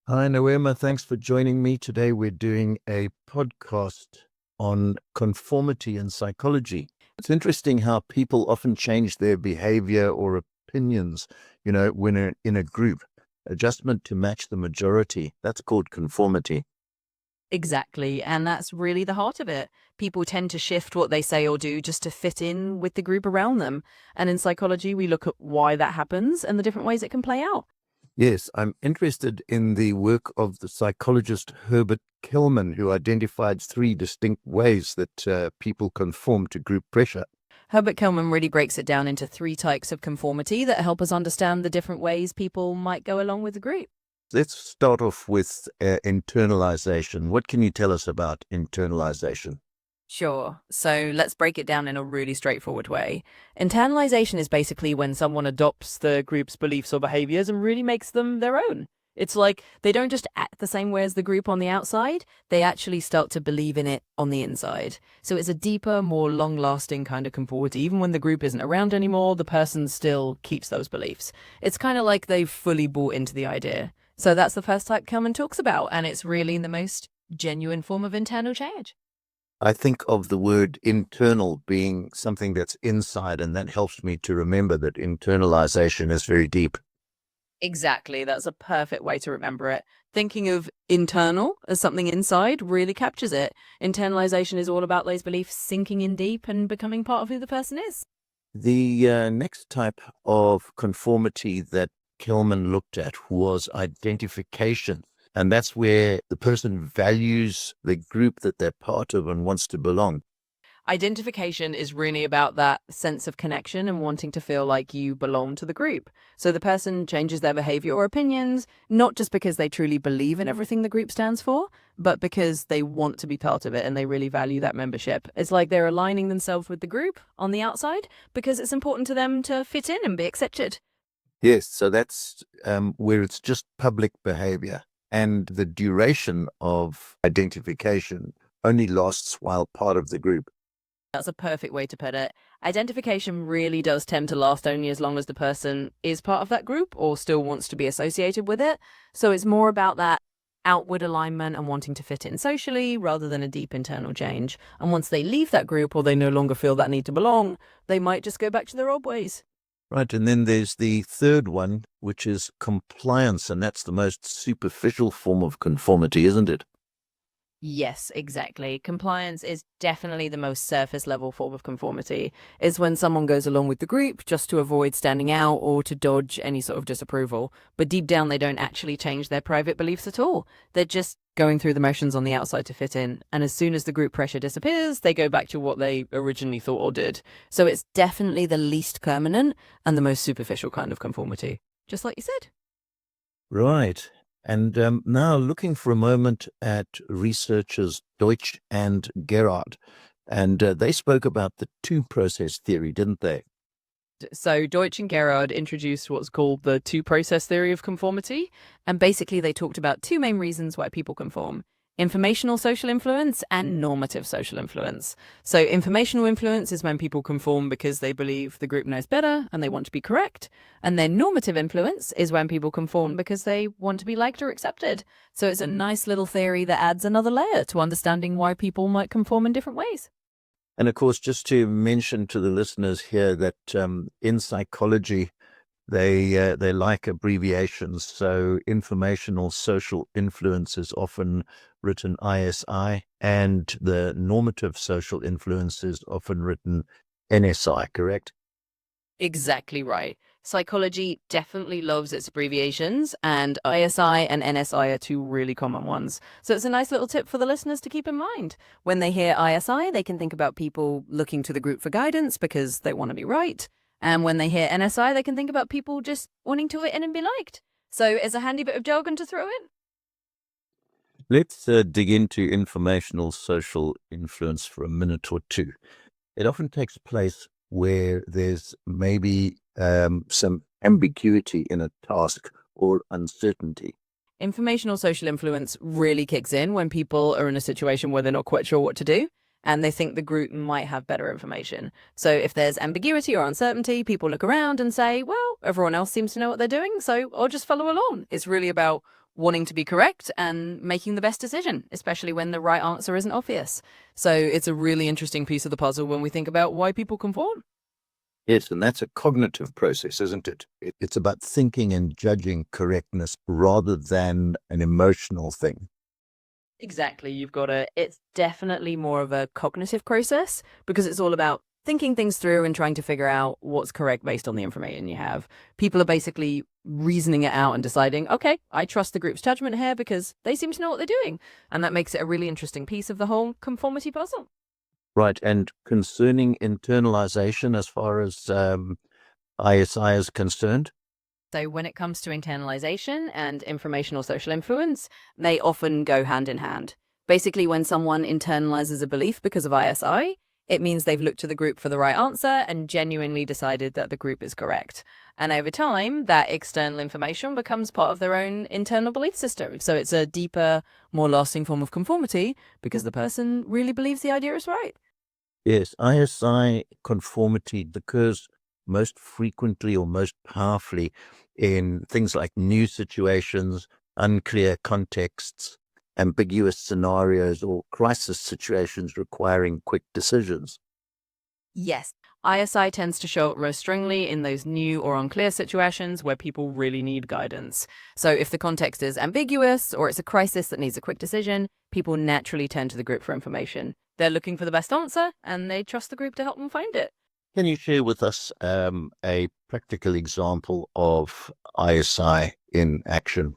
Hi, Noema. Thanks for joining me. Today we're doing a podcast on conformity in psychology. It's interesting how people often change their behavior or opinions, when they're in a group. Adjustment to match the majority. That's called conformity. Exactly. And that's really the heart of it. People tend to shift what they say or do just to fit in with the group around them. And in psychology, we look at why that happens and the different ways it can play out. Yes, I'm interested in the work of the psychologist Herbert Kellman, who identified three distinct ways that people conform to group pressure. Herbert Kellman really breaks it down into three types of conformity that help us understand the different ways people might go along with the group. Let's start off with internalization. What can you tell us about internalization? Sure. So let's break it down in a really straightforward way. Internalization is basically when someone adopts the group's beliefs or behaviors and really makes them their own. It's like they don't just act the same way as the group on the outside, they actually start to believe in it on the inside. So it's a deeper, more long lasting kind of conformity. Even when the group isn't around anymore, the person still keeps those beliefs. It's kind of like they've fully bought into the idea. So that's the first type Kelman talks about, and it's really the most genuine form of internal change. I think of the word internal being something that's inside, and that helps me to remember that internalization is very deep. Exactly. That's a perfect way to remember it. Thinking of internal as something inside really captures it. Internalization is all about those beliefs sinking in deep and becoming part of who the person is. The next type of conformity that Kelman looked at was identification. And that's where the person values the group that they're part of and wants to belong. Identification is really about that sense of connection and wanting to feel like you belong to the group. So the person changes their behavior or opinions, not just because they truly believe in everything the group stands for, but because they want to be part of it and they really value that membership. It's like they're aligning themselves with the group on the outside because it's important to them to fit in and be accepted. Yes, so that's where it's just public behavior. And the duration of identification only lasts while part of the group. That's a perfect way to put it. Identification really does tend to last only as long as the person is part of that group or still wants to be associated with it. So it's more about that outward alignment and wanting to fit in socially rather than a deep internal change. And once they leave that group or they no longer feel that need to belong, they might just go back to their old ways. Right. And then there's the third one, which is compliance. And that's the most superficial form of conformity, isn't it? Yes, exactly. Compliance is definitely the most surface level form of conformity. Is when someone goes along with the group just to avoid standing out or to dodge any sort of disapproval. But deep down, they don't actually change their private beliefs at all. They're just going through the motions on the outside to fit in. And as soon as the group pressure disappears, they go back to what they originally thought or did. So it's definitely the least permanent and the most superficial kind of conformity, just like you said. Right. And now looking for a moment at researchers Deutsch and Gerard. And they spoke about the two-process theory, didn't they? So Deutsch and Gerard introduced what's called the two-process theory of conformity. And basically, they talked about two main reasons why people conform: informational social influence and normative social influence. So informational influence is when people conform because they believe the group knows better and they want to be correct. And then normative influence is when people conform because they want to be liked or accepted. So it's a nice little theory that adds another layer to understanding why people might conform in different ways. And of course, just to mention to the listeners here that in psychology, they like abbreviations. So informational social influence is often written ISI, and the normative social influence is often written NSI, correct? Exactly right. Psychology definitely loves its abbreviations, and ISI and NSI are two really common ones. So it's a nice little tip for the listeners to keep in mind. When they hear ISI, they can think about people looking to the group for guidance because they want to be right. And when they hear NSI, they can think about people just wanting to fit in and be liked. So it's a handy bit of jargon to throw in. Let's dig into informational social influence for a minute or two. It often takes place where there's maybe some ambiguity in a task or uncertainty. Informational social influence really kicks in when people are in a situation where they're not quite sure what to do and they think the group might have better information. So if there's ambiguity or uncertainty, people look around and say, well, everyone else seems to know what they're doing, so I'll just follow along. It's really about wanting to be correct and making the best decision, especially when the right answer isn't obvious. So it's a really interesting piece of the puzzle when we think about why people conform. Yes, and that's a cognitive process, isn't it? It's about thinking and judging correctness rather than an emotional thing. Exactly. It's definitely more of a cognitive process because it's all about thinking things through and trying to figure out what's correct based on the information you have. People are basically reasoning it out and deciding, okay, I trust the group's judgment here because they seem to know what they're doing. And that makes it a really interesting piece of the whole conformity puzzle. Right. And concerning internalization, as far as ISI is concerned, So when it comes to internalization and informational social influence, they often go hand in hand. Basically, when someone internalizes a belief because of ISI, it means they've looked to the group for the right answer and genuinely decided that the group is correct. And over time, that external information becomes part of their own internal belief system. So it's a deeper, more lasting form of conformity because the person really believes the idea is right. yes, ISI conformity occurs most frequently or most powerfully in things like new situations, unclear contexts, ambiguous scenarios, or crisis situations requiring quick decisions. Yes. ISI tends to show up most strongly in those new or unclear situations where people really need guidance. So, if the context is ambiguous or it's a crisis that needs a quick decision, people naturally turn to the group for information. They're looking for the best answer and they trust the group to help them find it. Can you share with us a practical example of ISI in action?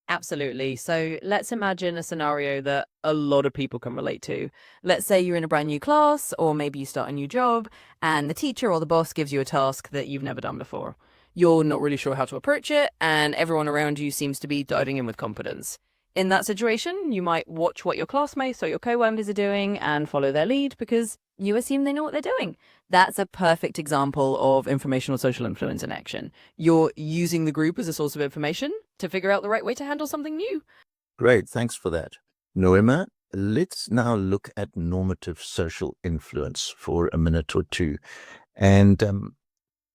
Absolutely. So let's imagine a scenario that a lot of people can relate to. Let's say you're in a brand new class, or maybe you start a new job, and the teacher or the boss gives you a task that you've never done before. You're not really sure how to approach it, and everyone around you seems to be diving in with confidence. In that situation, you might watch what your classmates or your co-workers are doing and follow their lead because you assume they know what they're doing. That's a perfect example of informational social influence in action. You're using the group as a source of information to figure out the right way to handle something new. Great, thanks for that. Noema, let's now look at normative social influence for a minute or two. And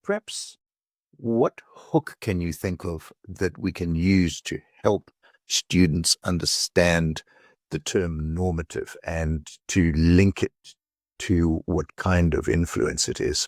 perhaps what hook can you think of that we can use to help students understand the term normative and to link it to what kind of influence it is?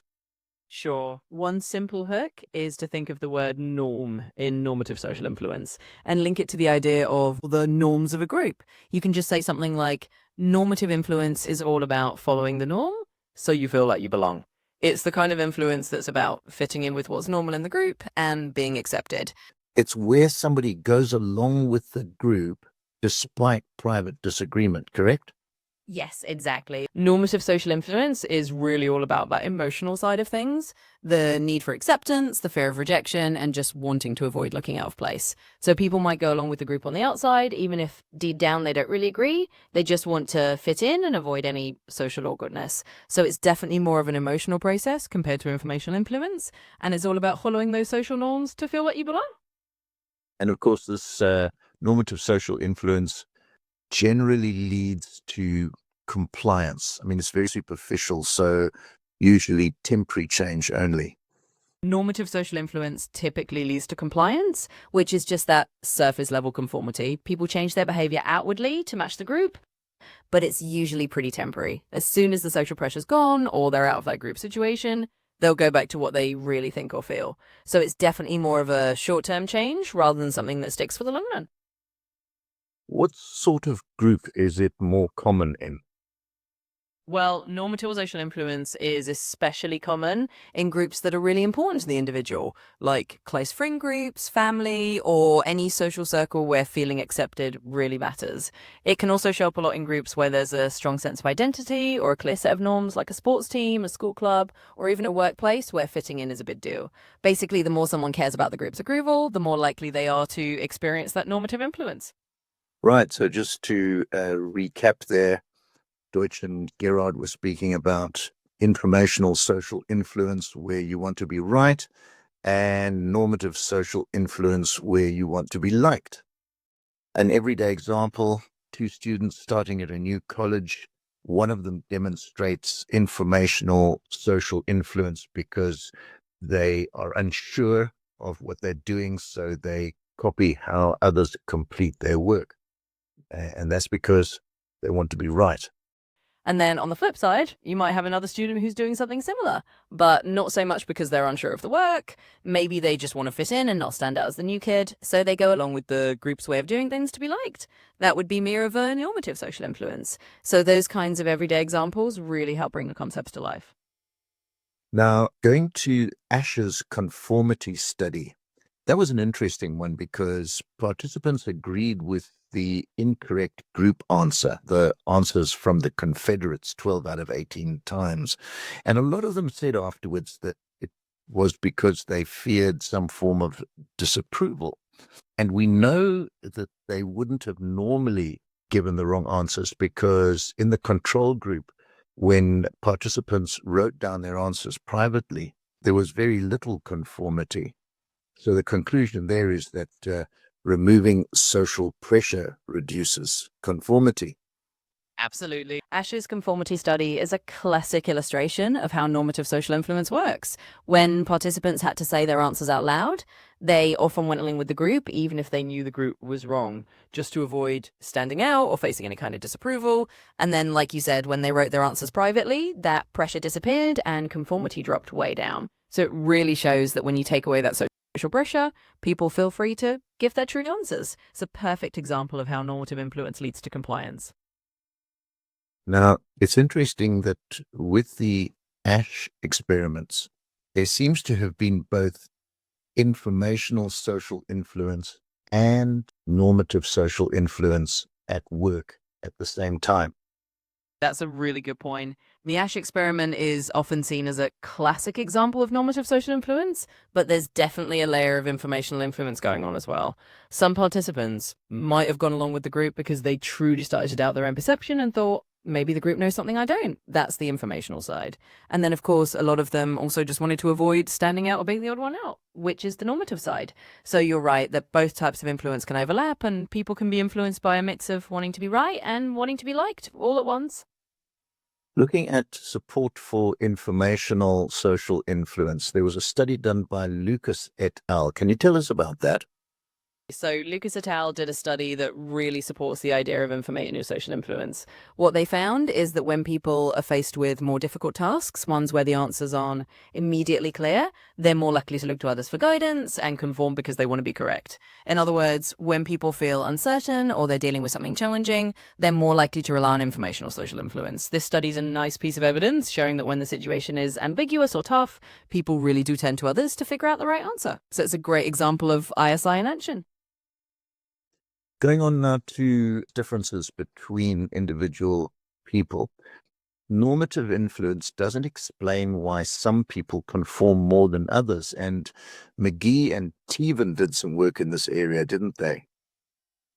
Sure. One simple hook is to think of the word norm in normative social influence and link it to the idea of the norms of a group. You can just say something like normative influence is all about following the norm so you feel like you belong. It's the kind of influence that's about fitting in with what's normal in the group and being accepted. It's where somebody goes along with the group despite private disagreement, correct? Yes, exactly. Normative social influence is really all about that emotional side of things, the need for acceptance, the fear of rejection, and just wanting to avoid looking out of place. So people might go along with the group on the outside, even if deep down they don't really agree. They just want to fit in and avoid any social awkwardness. So it's definitely more of an emotional process compared to informational influence. And it's all about following those social norms to feel like you belong. And of course, this normative social influence generally leads to compliance. I mean, it's very superficial, so usually temporary change only. Normative social influence typically leads to compliance, which is just that surface level conformity. People change their behavior outwardly to match the group, but it's usually pretty temporary. As soon as the social pressure's gone or they're out of that group situation, they'll go back to what they really think or feel. So it's definitely more of a short term change rather than something that sticks for the long run. What sort of group is it more common in? Well, normative social influence is especially common in groups that are really important to the individual, like close friend groups, family, or any social circle where feeling accepted really matters. It can also show up a lot in groups where there's a strong sense of identity or a clear set of norms, like a sports team, a school club, or even a workplace where fitting in is a big deal. Basically, the more someone cares about the group's approval, the more likely they are to experience that normative influence. Right, so just to recap there, Deutsch and Gerard were speaking about informational social influence where you want to be right and normative social influence where you want to be liked. An everyday example, two students starting at a new college, one of them demonstrates informational social influence because they are unsure of what they're doing, so they copy how others complete their work. And that's because they want to be right. And then on the flip side, you might have another student who's doing something similar, but not so much because they're unsure of the work. Maybe they just want to fit in and not stand out as the new kid, so they go along with the group's way of doing things to be liked. That would be mere of a normative social influence. So those kinds of everyday examples really help bring the concepts to life. Now, going to Ash's conformity study, that was an interesting one because participants agreed with the incorrect group answer, the answers from the Confederates 12 out of 18 times. And a lot of them said afterwards that it was because they feared some form of disapproval. And we know that they wouldn't have normally given the wrong answers because in the control group, when participants wrote down their answers privately, there was very little conformity. So the conclusion there is that removing social pressure reduces conformity. Absolutely. Ash's conformity study is a classic illustration of how normative social influence works. When participants had to say their answers out loud, they often went along with the group, even if they knew the group was wrong, just to avoid standing out or facing any kind of disapproval. And then, like you said, when they wrote their answers privately, that pressure disappeared and conformity dropped way down. So it really shows that when you take away that social pressure, people feel free to give their true answers. It's a perfect example of how normative influence leads to compliance. Now, it's interesting that with the Ash experiments, there seems to have been both informational social influence and normative social influence at work at the same time. That's a really good point. The Ash experiment is often seen as a classic example of normative social influence, but there's definitely a layer of informational influence going on as well. Some participants might have gone along with the group because they truly started to doubt their own perception and thought, maybe the group knows something I don't. That's the informational side. And then, of course, a lot of them also just wanted to avoid standing out or being the odd one out, which is the normative side. So you're right that both types of influence can overlap, and people can be influenced by a mix of wanting to be right and wanting to be liked all at once. Looking at support for informational social influence, there was a study done by Lucas et al. Can you tell us about that? So Lucas et al. Did a study that really supports the idea of informational social influence. What they found is that when people are faced with more difficult tasks, ones where the answers aren't immediately clear, they're more likely to look to others for guidance and conform because they want to be correct. In other words, when people feel uncertain or they're dealing with something challenging, they're more likely to rely on informational social influence. This study's a nice piece of evidence showing that when the situation is ambiguous or tough, people really do turn to others to figure out the right answer. So it's a great example of ISI in action. Going on now to differences between individual people. Normative influence doesn't explain why some people conform more than others. And McGee and Teven did some work in this area, didn't they?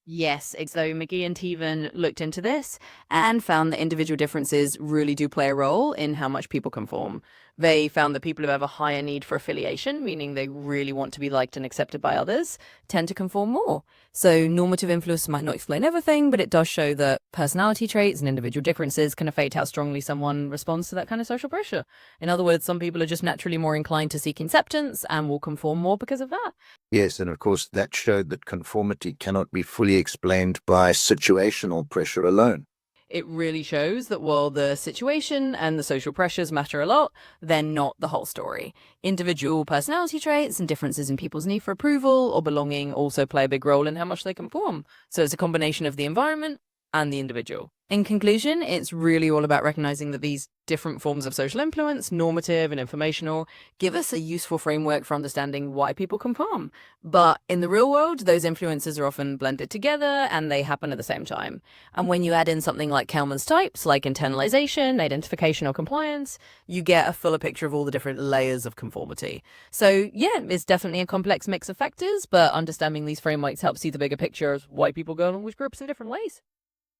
Yes, so McGee and Teven looked into this and found that individual differences really do play a role in how much people conform. They found that people who have a higher need for affiliation, meaning they really want to be liked and accepted by others, tend to conform more. So normative influence might not explain everything, but it does show that personality traits and individual differences can affect how strongly someone responds to that kind of social pressure. In other words, some people are just naturally more inclined to seek acceptance and will conform more because of that. Yes, and of course that showed that conformity cannot be fully explained by situational pressure alone. It really shows that while the situation and the social pressures matter a lot, they're not the whole story. Individual personality traits and differences in people's need for approval or belonging also play a big role in how much they conform. So it's a combination of the environment and the individual. In conclusion, it's really all about recognizing that these different forms of social influence, normative and informational, give us a useful framework for understanding why people conform. But in the real world, those influences are often blended together and they happen at the same time. And when you add in something like Kalman's types, like internalization, identification, or compliance, you get a fuller picture of all the different layers of conformity. So yeah, it's definitely a complex mix of factors, but understanding these frameworks helps see the bigger picture of why people go along with groups in different ways.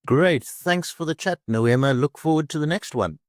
Great. Thanks for the chat, Noema. Look forward to the next one.